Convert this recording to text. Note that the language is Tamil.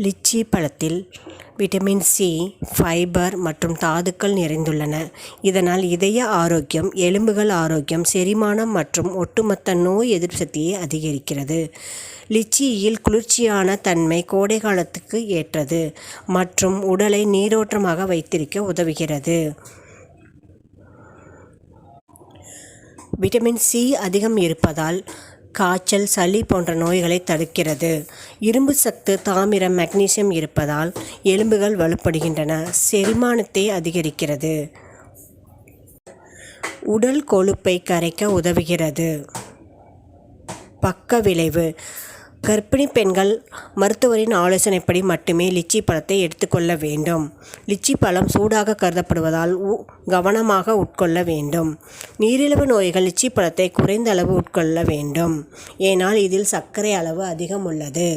லிச்சி பழத்தில் விட்டமின் சி, ஃபைபர் மற்றும் தாதுக்கள் நிறைந்துள்ளன. இதனால் இதய ஆரோக்கியம், எலும்புகள் ஆரோக்கியம், செரிமானம் மற்றும் ஒட்டுமொத்த நோய் எதிர்ப்பு சக்தியை அதிகரிக்கிறது. லிச்சியில் குளிர்ச்சியான தன்மை கோடை காலத்துக்கு ஏற்றது மற்றும் உடலை நீரோட்டமாக வைத்திருக்க உதவுகிறது. விட்டமின் சி அதிகம் இருப்பதால் காய்ச்சல், சளி போன்ற நோய்களை தடுக்கிறது. இரும்பு சத்து, தாமிரம், மெக்னீசியம் இருப்பதால் எலும்புகள் வலுப்படுகின்றன. செரிமானத்தை அதிகரிக்கிறது. உடல் கொழுப்பை கரைக்க உதவுகிறது. பக்க விளைவு: கர்ப்பிணி பெண்கள் மருத்துவரின் ஆலோசனைப்படி மட்டுமே லிச்சி பழத்தை எடுத்துக்கொள்ள வேண்டும். லிச்சி பழம் சூடாக கருதப்படுவதால் கவனமாக உட்கொள்ள வேண்டும். நீரிழிவு நோய்கள் லிச்சி பழத்தை குறைந்த அளவு உட்கொள்ள வேண்டும். ஏனால் இதில் சர்க்கரை அளவு அதிகம் உள்ளது.